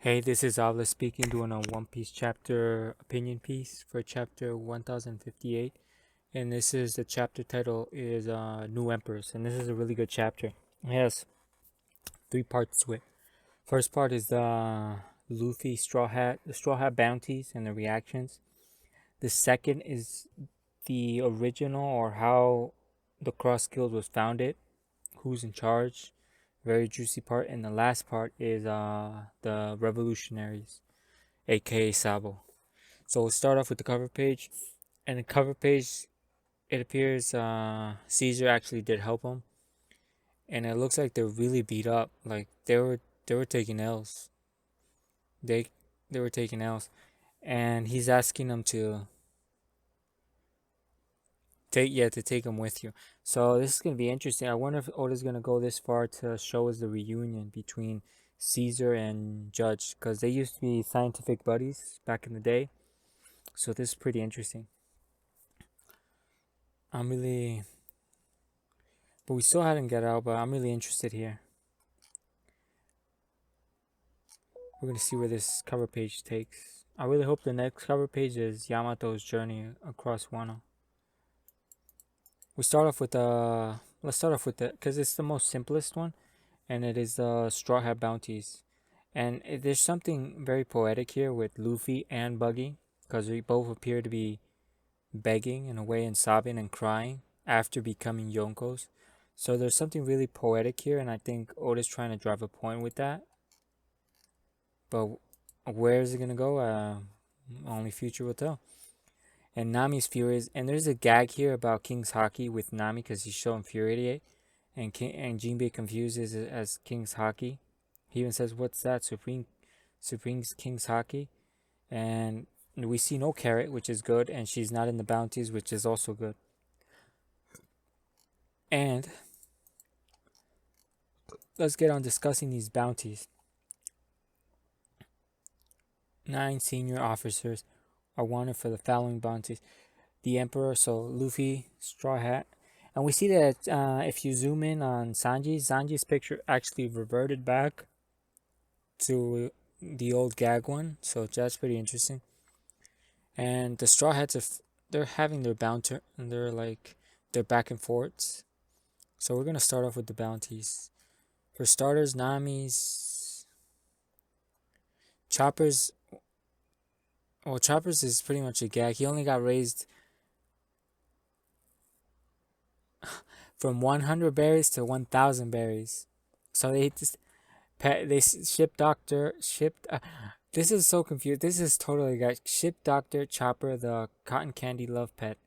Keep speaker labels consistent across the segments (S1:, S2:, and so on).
S1: Hey, this is Avla speaking, doing a One Piece chapter opinion piece for chapter 1058. And this is the chapter title is New Emperors. And this is a really good chapter. It has three parts to it. First part is the Luffy the Straw Hat bounties and the reactions. The second is the original or how the Cross Guild was founded, who's in charge. Very juicy part. And the last part is the revolutionaries, aka Sabo. So we'll start off with the cover page. And the cover page, it appears Caesar actually did help him, and it looks like they're really beat up. Like they were taking L's. They they were taking L's, and he's asking them to take them with you. So this is gonna be interesting. I wonder if Oda's gonna go this far to show us the reunion between Caesar and Judge, because they used to be scientific buddies back in the day. So this is pretty interesting. I'm really But we still hadn't got out, but I'm really interested here. We're going to see where this cover page takes. I really hope the next cover page is Yamato's journey across Wano. We start off with the... Let's start off with the... Because it's the most simplest one. And it is the Straw Hat Bounties. And there's something very poetic here with Luffy and Buggy. Because they both appear to be begging in a way and sobbing and crying after becoming yonkos. So there's something really poetic here, and I think Oda's trying to drive a point with that. But where is it gonna go? Only future will tell. And Nami's furious, and there's a gag here about King's Hockey with Nami because he's so infuriated, and Jinbei confuses it as King's Hockey. He even says, "What's that? Supreme's King's Hockey," and we see no Carrot, which is good, and she's not in the bounties, which is also good. And let's get on discussing these bounties. 9 senior officers are wanted for the following bounties: the Emperor, so Luffy, Straw Hat. And we see that if you zoom in on Sanji's picture actually reverted back to the old gag one, so that's pretty interesting. And the Straw Hats, they're having their bounty, and they're back and forths. So we're gonna start off with the bounties. For starters, Nami's Chopper's. Well, Chopper's is pretty much a gag. He only got raised from 100 berries to 1,000 berries. So they just shipped. This is so confused. This is totally guys. Ship Doctor Chopper, the cotton candy love pet.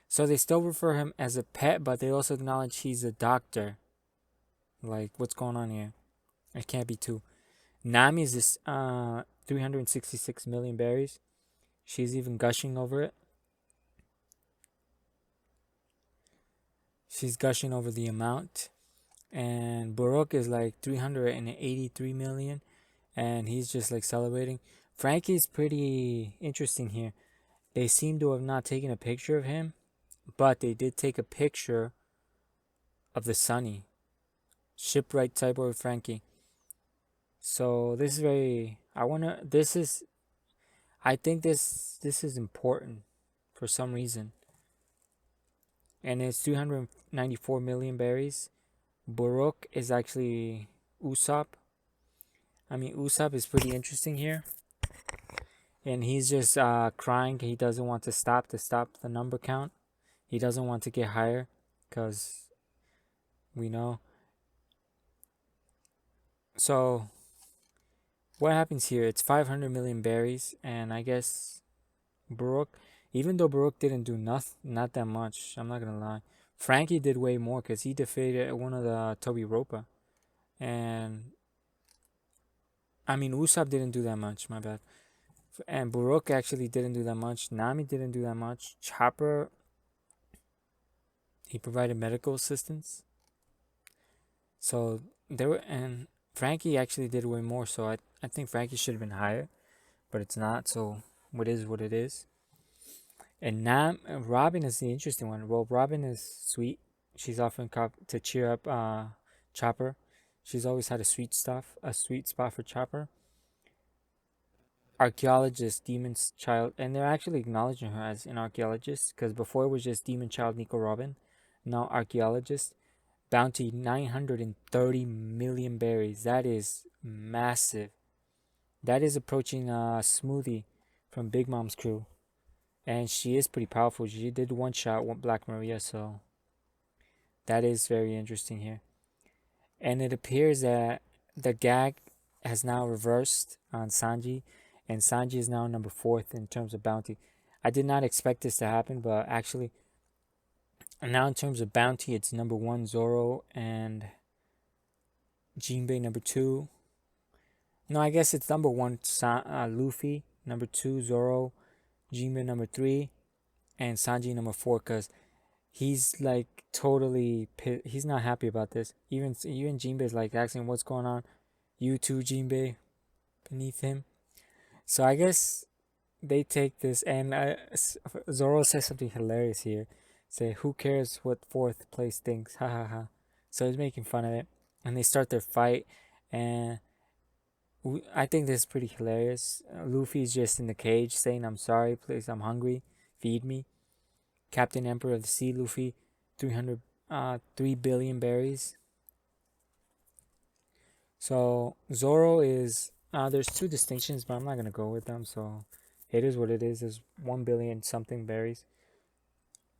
S1: So they still refer him as a pet, but they also acknowledge he's a doctor. Like, what's going on here? It can't be two. Nami is this 366 million berries. She's even gushing over it. She's gushing over the amount. And Baroque is like 383 million, and he's just like celebrating. Frankie's pretty interesting here. They seem to have not taken a picture of him, but they did take a picture of the Sunny. Shipwright Cyborg Frankie. So this is very I think this is important for some reason. And it's 294 million berries. Baroque is actually Usopp. I mean, Usopp is pretty interesting here. And he's just crying. He doesn't want to stop the number count. He doesn't want to get higher because we know. So what happens here? It's 500 million berries, and I guess Baroque, even though Baroque didn't do not that much, I'm not gonna lie. Frankie did way more because he defeated one of the Toby Ropa. And I mean, Usopp didn't do that much, my bad. And Baroque actually didn't do that much. Nami didn't do that much. Chopper, he provided medical assistance. So and Frankie actually did way more. So I think Frankie should have been higher, but it's not. So what is what it is. And Robin is the interesting one. Well, Robin is sweet. She's often to cheer up Chopper. She's always had a sweet spot for Chopper. archaeologist, Demon's Child, and they're actually acknowledging her as an archaeologist because before it was just Demon Child Nico Robin, now archaeologist. Bounty 930 million berries. That is massive. That is approaching Smoothie from Big Mom's crew. And she is pretty powerful. She did one shot Black Maria, so that is very interesting here. And it appears that the gag has now reversed on Sanji, and Sanji is now number 4th in terms of bounty. I did not expect this to happen, but actually, now in terms of bounty, it's number 1 Zoro and Jinbei number 2. No, I guess it's number 1 Luffy, number 2 Zoro, Jinbei number 3, and Sanji number 4, because he's like totally he's not happy about this. Even Jinbei's like asking what's going on. You too, Jinbei, beneath him. So I guess they take this, and Zoro says something hilarious here. Say, who cares what 4th place thinks? Ha ha ha. So he's making fun of it, and they start their fight, and I think this is pretty hilarious. Luffy's just in the cage saying, I'm sorry, please, I'm hungry, feed me. Captain Emperor of the Sea, Luffy, 3 billion berries. So Zoro is, there's 2 distinctions, but I'm not going to go with them, so it is what it is. There's 1 billion something berries.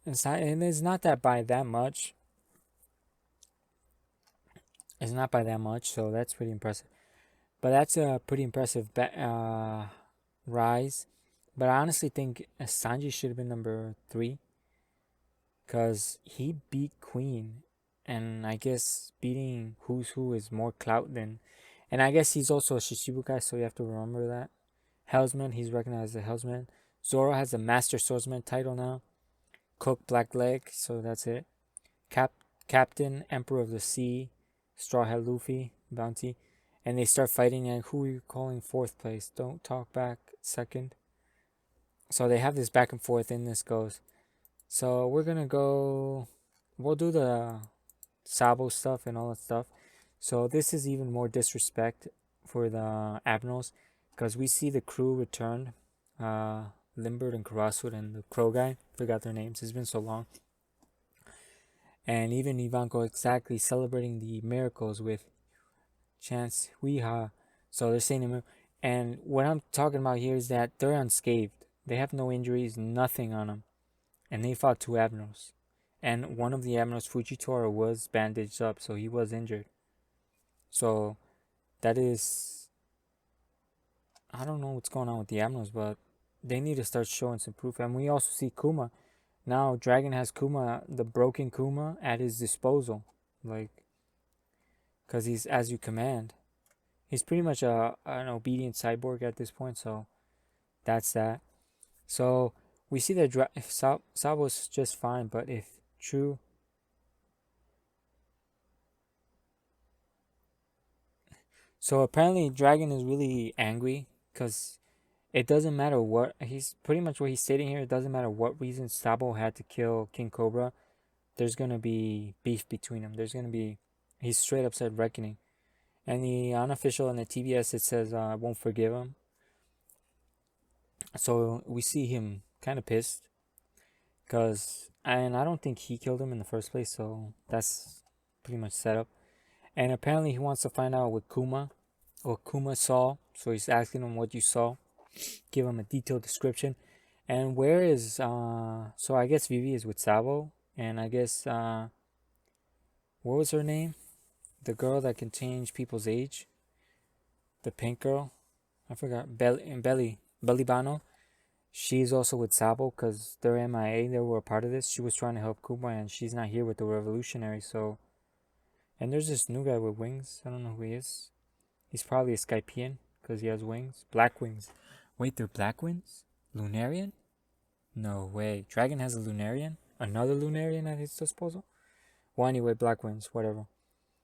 S1: And it's not that by that much. It's not by that much, so that's pretty impressive. But that's a pretty impressive rise. But I honestly think Sanji should have been number 3. Because he beat Queen. And I guess beating Who's Who is more clout than... And I guess he's also a Shishibukai, so you have to remember that. Helmsman, he's recognized as a Helmsman. Zoro has a Master Swordsman title now. Cook Black Leg, so that's it. Captain Emperor of the Sea, Straw Hat Luffy, Bounty. And they start fighting, and who are you calling 4th place? Don't talk back, 2nd. So they have this back and forth, and this goes. So we're gonna go, we'll do the Sabo stuff and all that stuff. So this is even more disrespect for the admirals, because we see the crew returned, Limbert and Karasud and the crow guy, forgot their names, it's been so long. And even Ivanko exactly celebrating the miracles with chants Weeha. So they're saying, and what I'm talking about here is that they're unscathed. They have no injuries, nothing on them. And they fought 2 admirals. And one of the admirals, Fujitora, was bandaged up, so he was injured. So that is... I don't know what's going on with the admirals, but they need to start showing some proof. And we also see Kuma. Now Dragon has Kuma, the broken Kuma, at his disposal. Like, because he's as you command. He's pretty much an obedient cyborg at this point, so that's that. So we see that Sabo's just fine, but if true... So apparently Dragon is really angry, because it doesn't matter what... He's pretty much what he's stating here. It doesn't matter what reason Sabo had to kill King Cobra. There's going to be beef between them. There's going to be... He's straight up said reckoning. And the unofficial in the TBS, it says, I won't forgive him. So we see him kind of pissed. And I don't think he killed him in the first place, so that's pretty much set up. And apparently he wants to find out what Kuma saw. So he's asking him what you saw. Give him a detailed description. And where is... so I guess Vivi is with Sabo. And I guess... what was her name? The girl that can change people's age. The pink girl. I forgot. Belly Bano. She's also with Sabo because they're MIA. They were a part of this. She was trying to help Kuma, and she's not here with the revolutionary. So, and there's this new guy with wings. I don't know who he is. He's probably a Skypian because he has wings. Black wings. Wait, they're black wings? Lunarian? No way. Dragon has a Lunarian? Another Lunarian at his disposal? Well, anyway, black wings, whatever.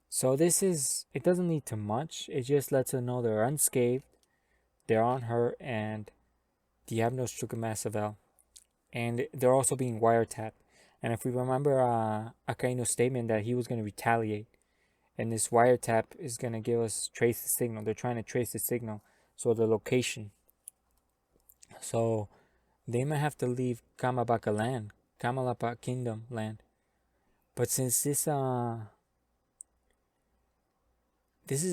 S1: So this is... It doesn't lead to much. It just lets her know they're unscathed. They're on her, and the admirals took a massive L. And they're also being wiretapped. And if we remember Akaino's statement that he was going to retaliate, and this wiretap is going to give us trace the signal. They're trying to trace the signal. So the location So they might have to leave Kamalapa Kingdom land. But since this is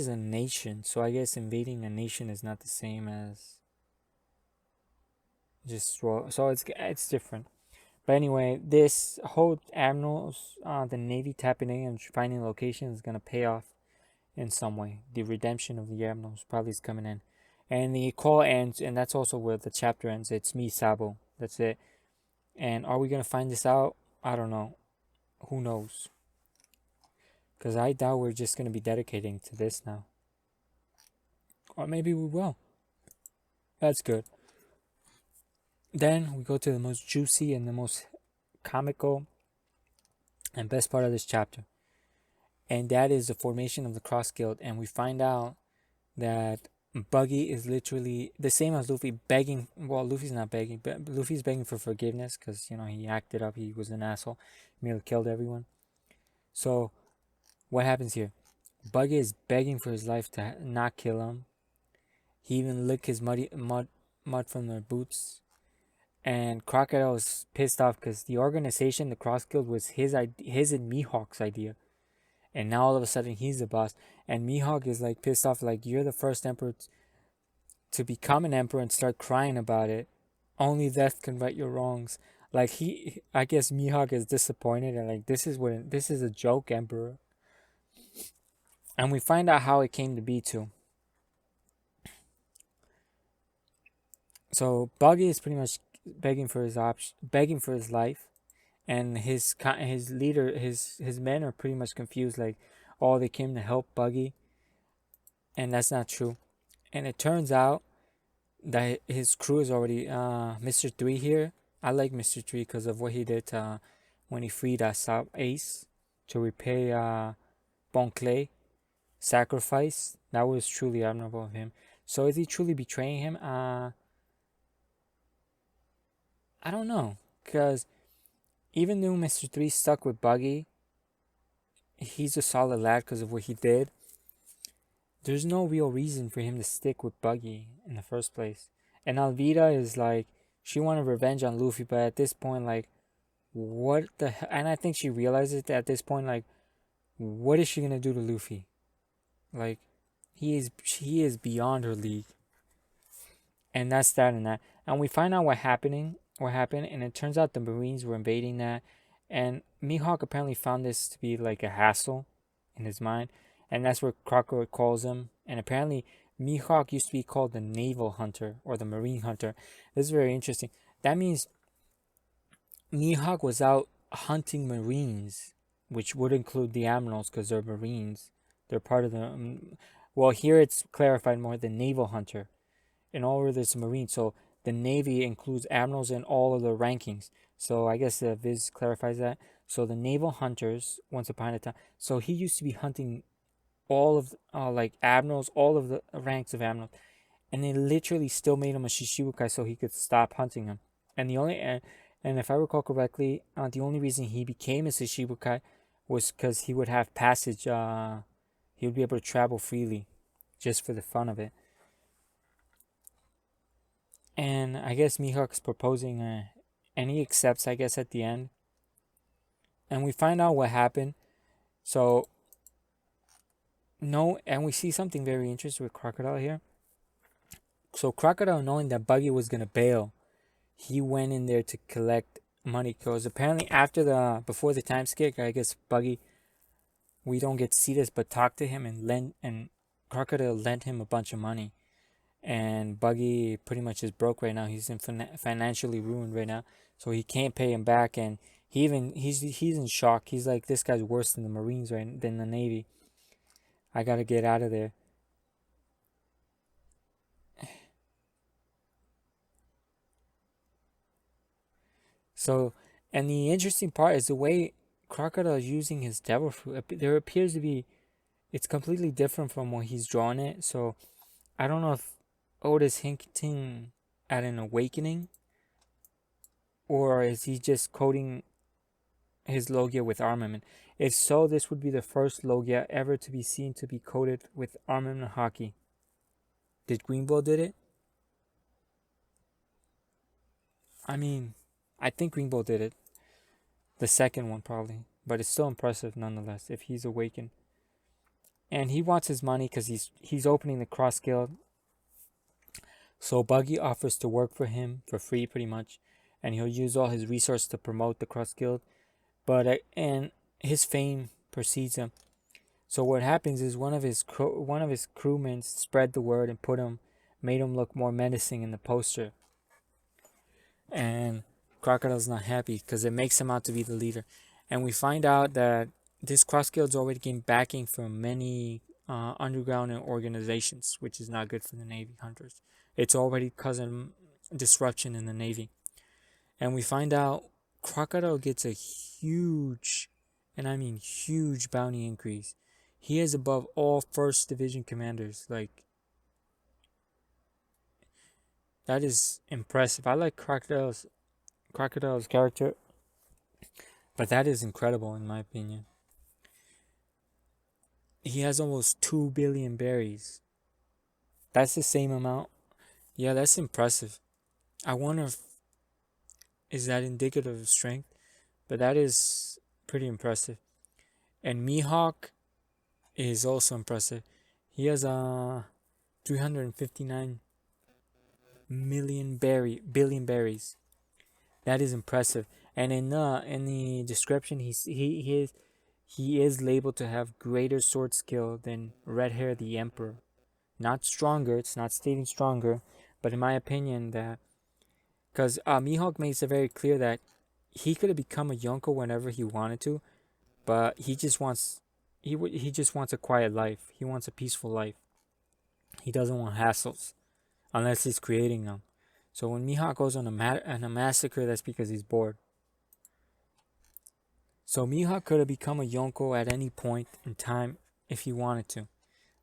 S1: a nation, so I guess invading a nation is not the same as just so it's different. But anyway, this whole admirals, the Navy tapping in and finding location is gonna pay off in some way. The redemption of the admirals probably is coming in, and the call ends, and that's also where the chapter ends. It's me, Sabo. That's it. And are we gonna find this out? I don't know. Who knows? Because I doubt we're just gonna be dedicating to this now, or maybe we will. That's good. Then we go to the most juicy and the most comical and best part of this chapter, and that is the formation of the Cross Guild. And we find out that Buggy is literally the same as Luffy, begging. Well, Luffy's not begging, but Luffy's begging for forgiveness because he acted up. He was an asshole, nearly killed everyone. So what happens here? Buggy is begging for his life to not kill him. He even licked his mud from their boots. And Crocodile was pissed off because the organization, the Cross Guild, was his and Mihawk's idea. And now all of a sudden he's the boss. And Mihawk is like pissed off, like, you're the first emperor to become an emperor and start crying about it. Only death can right your wrongs. Like I guess Mihawk is disappointed and like this is a joke, Emperor. And we find out how it came to be too. So Buggy is pretty much begging for his life, and his leader, his men are pretty much confused, like, oh, they came to help Buggy, and that's not true. And it turns out that his crew is already Mr. 3 here. I like Mr. 3 because of what he did when he freed South Ace to repay Bon Clay sacrifice. That was truly admirable of him. So is he truly betraying him? I don't know, because even though Mr. 3 stuck with Buggy, he's a solid lad because of what he did. There's no real reason for him to stick with Buggy in the first place. And Alvida is like, she wanted revenge on Luffy, but at this point, like, what the hell? And I think she realizes that at this point, like, what is she gonna do to Luffy? Like, he is beyond her league. And that's that and that. And we find out what happened, and it turns out the Marines were invading that. And Mihawk apparently found this to be like a hassle in his mind. And that's what Crocodile calls him. And apparently Mihawk used to be called the Naval Hunter or the Marine Hunter. This is very interesting. That means Mihawk was out hunting Marines, which would include the Admirals because they're Marines. They're part of the... well, here it's clarified more, the Naval Hunter. In all of this Marine, so the Navy includes admirals in all of the rankings. So I guess Viz clarifies that. So the naval hunters, once upon a time, so he used to be hunting all of like admirals, all of the ranks of admirals, and they literally still made him a Shishibukai so he could stop hunting them. And and if I recall correctly, the only reason he became a Shishibukai was because he would have passage. He would be able to travel freely, just for the fun of it. And I guess Mihawk's proposing, and he accepts, I guess, at the end. And we find out what happened. So, no, and we see something very interesting with Crocodile here. So, Crocodile, knowing that Buggy was going to bail, he went in there to collect money. Because apparently, before the time skip, I guess Buggy, we don't get to see this, but talk to him and Crocodile lent him a bunch of money. And Buggy pretty much is broke right now. He's financially ruined right now, so he can't pay him back. And he's in shock. He's like, this guy's worse than the Marines, right? Than the Navy. I gotta get out of there. So, and the interesting part is the way Crocodile is using his devil fruit. There appears to be, it's completely different from what he's drawn it. So, I don't know if Oda's hinting at an awakening, or is he just coating his Logia with armament? If so, this would be the first Logia ever to be seen to be coated with armament haki. Did Greenbow did it? I mean, I think Greenbow did it. The second one probably, but it's still impressive nonetheless if he's awakened. And he wants his money because he's opening the Cross Guild. So Buggy offers to work for him for free, pretty much, and he'll use all his resources to promote the Cross Guild. But and his fame precedes him. So what happens is one of his crewmen spread the word and made him look more menacing in the poster. And Crocodile's not happy because it makes him out to be the leader. And we find out that this Cross Guild's already gained backing from many underground organizations, which is not good for the Navy hunters. It's already causing disruption in the Navy. And we find out Crocodile gets a huge, and I mean huge, bounty increase. He is above all 1st Division commanders. Like, that is impressive. I like Crocodile's character, but that is incredible in my opinion. He has almost 2 billion berries. That's the same amount. Yeah, that's impressive. I wonder if is that indicative of strength, but that is pretty impressive. And Mihawk is also impressive. He has 359 billion berries. That is impressive. And in the description, he is labeled to have greater sword skill than Red Hair the Emperor. Not stronger. It's not stating stronger, but in my opinion, that because Mihawk makes it very clear that he could have become a yonko whenever he wanted to, but he just wants a quiet life. He wants a peaceful life. He doesn't want hassles unless he's creating them. So when Mihawk goes on a massacre, that's because he's bored. So Mihawk could have become a yonko at any point in time if he wanted to,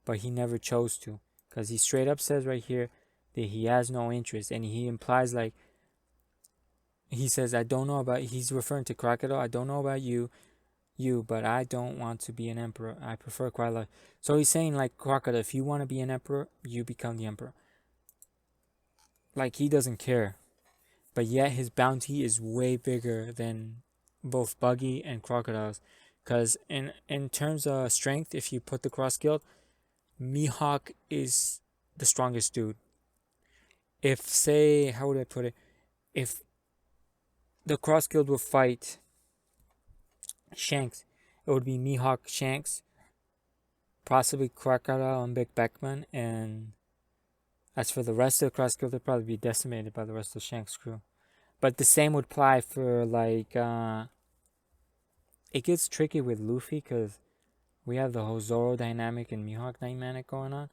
S1: but he never chose to, because he straight up says right here that he has no interest, and he implies, like, he says, I don't know about, he's referring to Crocodile, I don't know about you, but I don't want to be an emperor. I prefer quiet life. So he's saying, like, Crocodile, if you want to be an emperor, you become the emperor. Like, he doesn't care. But yet his bounty is way bigger than both Buggy and Crocodile's. Because in terms of strength, if you put the Cross Guild, Mihawk is the strongest dude. If, say, how would I put it? If the Cross Guild would fight Shanks, it would be Mihawk, Shanks, possibly Crocodile and Big Beckman, and as for the rest of the Cross Guild, they'd probably be decimated by the rest of Shanks' crew. But the same would apply for, like, it gets tricky with Luffy because we have the whole Zoro dynamic and Mihawk dynamic going on.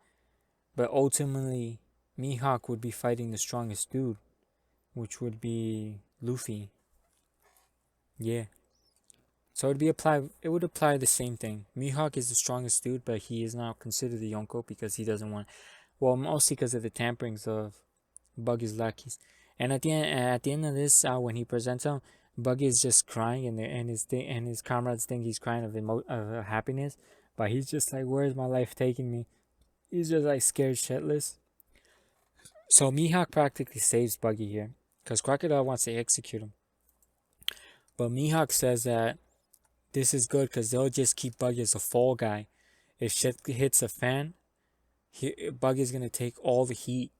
S1: But ultimately, Mihawk would be fighting the strongest dude, which would be Luffy. Yeah. So it would apply the same thing. Mihawk is the strongest dude, but he is not considered the Yonko because he doesn't want, well, mostly because of the tamperings of Buggy's lackeys. And at the end of this, when he presents him, Buggy is just crying, and his comrades think he's crying of happiness, but he's just like, "Where's my life taking me?" He's just like scared shitless. So Mihawk practically saves Buggy here, because Crocodile wants to execute him. But Mihawk says that this is good because they'll just keep Buggy as a fall guy. If shit hits a fan, Buggy's gonna take all the heat,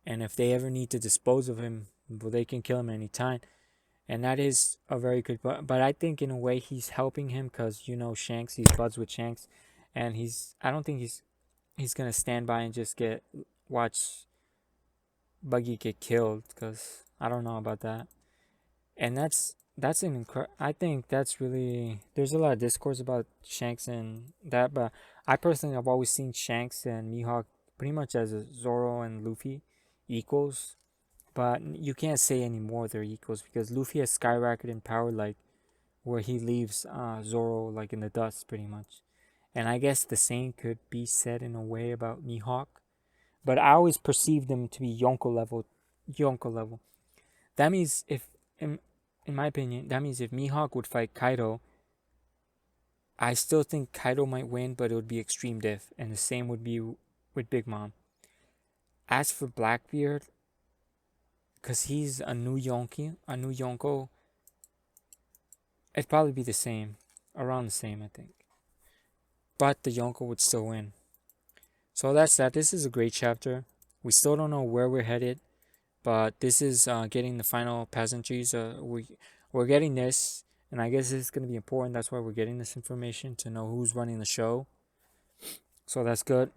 S1: and if they ever need to dispose of him, well, they can kill him anytime. And that is a very good, but I think in a way he's helping him because, Shanks, he's buds with Shanks, and I don't think he's gonna stand by and just watch Buggy get killed, because I don't know about that. And I think that's really, there's a lot of discourse about Shanks and that, but I personally have always seen Shanks and Mihawk pretty much as Zoro and Luffy equals. But you can't say anymore they're equals because Luffy has skyrocketed in power, like, where he leaves Zoro, like, in the dust, pretty much. And I guess the same could be said in a way about Mihawk. But I always perceived them to be Yonko level. That means in my opinion, that means if Mihawk would fight Kaido, I still think Kaido might win, but it would be extreme diff. And the same would be with Big Mom. As for Blackbeard, because he's a new yonko. It'd probably be the same, around the same, I think. But the yonko would still win. So that's that. This is a great chapter. We still don't know where we're headed, but this is getting the final peasantries. We're getting this, and I guess it's gonna be important. That's why we're getting this information to know who's running the show. So that's good.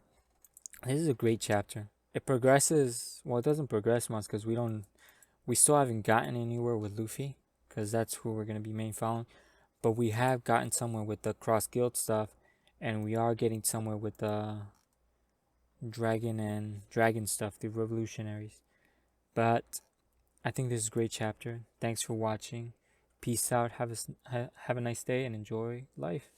S1: This is a great chapter. It progresses. Well, it doesn't progress much because we still haven't gotten anywhere with Luffy, because that's who we're gonna be main following. But we have gotten somewhere with the cross guild stuff, and we are getting somewhere with the dragon stuff, the revolutionaries. But I think this is a great chapter. Thanks for watching. Peace out. Have a nice day and enjoy life.